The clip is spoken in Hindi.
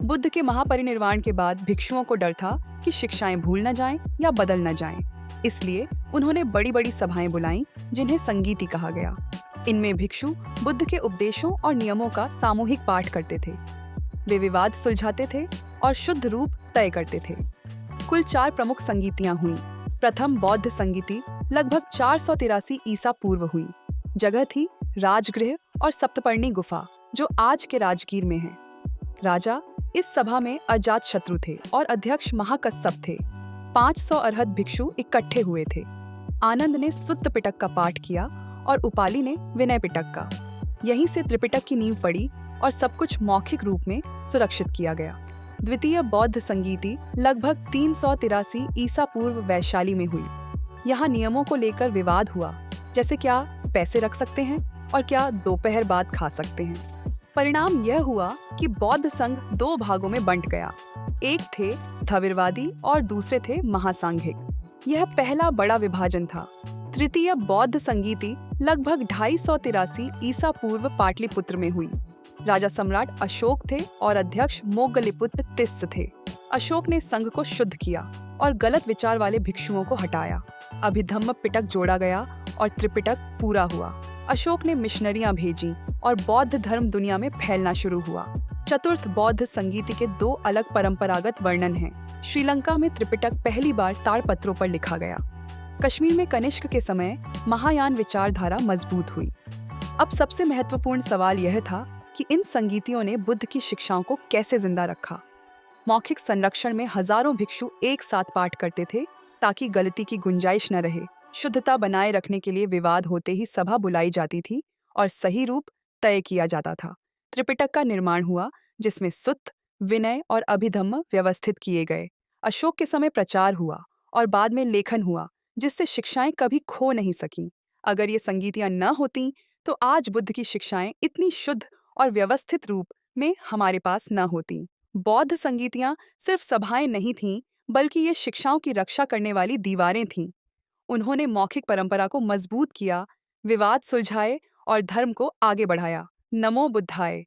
बुद्ध के महापरिनिर्वाण के बाद भिक्षुओं को डर था कि शिक्षाएं भूल न जाएं या बदल न जाएं। इसलिए उन्होंने बड़ी बड़ी सभाएं बुलाईं, जिन्हें संगीति कहा गया। इनमें भिक्षु बुद्ध के उपदेशों और नियमों का सामूहिक पाठ करते थे। वे विवाद सुलझाते थे और शुद्ध रूप तय करते थे। कुल 4 प्रमुख संगीतियां हुईं। प्रथम बौद्ध संगीति लगभग 483 ईसा पूर्व हुई। जगह थी राजगृह और सप्तपर्णी गुफा, जो आज के राजगीर में है। राजा इस सभा में अजातशत्रु थे और अध्यक्ष महाकश्यप थे। 500 अरहत भिक्षु इकट्ठे हुए थे। आनंद ने सुत्त पिटक का पाठ किया और उपाली ने विनय पिटक का। यहीं से त्रिपिटक की नींव पड़ी और सब कुछ मौखिक रूप में सुरक्षित किया गया। द्वितीय बौद्ध संगीति लगभग 383 ईसा पूर्व वैशाली में हुई। यहाँ नियमों को लेकर विवाद हुआ, जैसे क्या पैसे रख सकते हैं और क्या दोपहर बाद खा सकते हैं। परिणाम यह हुआ कि बौद्ध संघ 2 भागों में बंट गया। एक थे स्थविरवादी और दूसरे थे महासांघिक। यह पहला बड़ा विभाजन था। तृतीय बौद्ध संगीति लगभग 253 ईसा पूर्व पाटलिपुत्र में हुई। राजा सम्राट अशोक थे और अध्यक्ष मोग्गलिपुत्र तिस्स थे। अशोक ने संघ को शुद्ध किया और गलत विचार वाले भिक्षुओं को हटाया। अभिधम्म पिटक जोड़ा गया और त्रिपिटक पूरा हुआ। अशोक ने मिशनरियां भेजी और बौद्ध धर्म दुनिया में फैलना शुरू हुआ। चतुर्थ बौद्ध संगीति के 2 अलग परंपरागत वर्णन हैं। श्रीलंका में त्रिपिटक पहली बार ताड़पत्रों पर लिखा गया। कश्मीर में कनिष्क के समय महायान विचारधारा मजबूत हुई। अब सबसे महत्वपूर्ण सवाल यह था कि इन संगीतियों ने बुद्ध की शिक्षाओं को कैसे जिंदा रखा। मौखिक संरक्षण में हजारों भिक्षु एक साथ पाठ करते थे ताकि गलती की गुंजाइश न रहे। शुद्धता बनाए रखने के लिए विवाद होते ही सभा बुलाई जाती थी और सही रूप तय किया जाता था। त्रिपिटक का निर्माण हुआ, जिसमें सुत्त, विनय और अभिधम्म व्यवस्थित किए गए। अशोक के समय प्रचार हुआ और बाद में लेखन हुआ, जिससे शिक्षाएं कभी खो नहीं सकीं। अगर ये संगीतियां न होतीं, तो आज बुद्ध की शिक्षाएं इतनी शुद्ध और व्यवस्थित रूप में हमारे पास न होतीं। बौद्ध संगीतियां सिर्फ सभाएं नहीं थीं, बल्कि ये शिक्षाओं की रक्षा करने वाली दीवारें थीं। उन्होंने मौखिक परंपरा को मजबूत किया, विवाद सुलझाए और धर्म को आगे बढ़ाया। नमो बुद्धाय।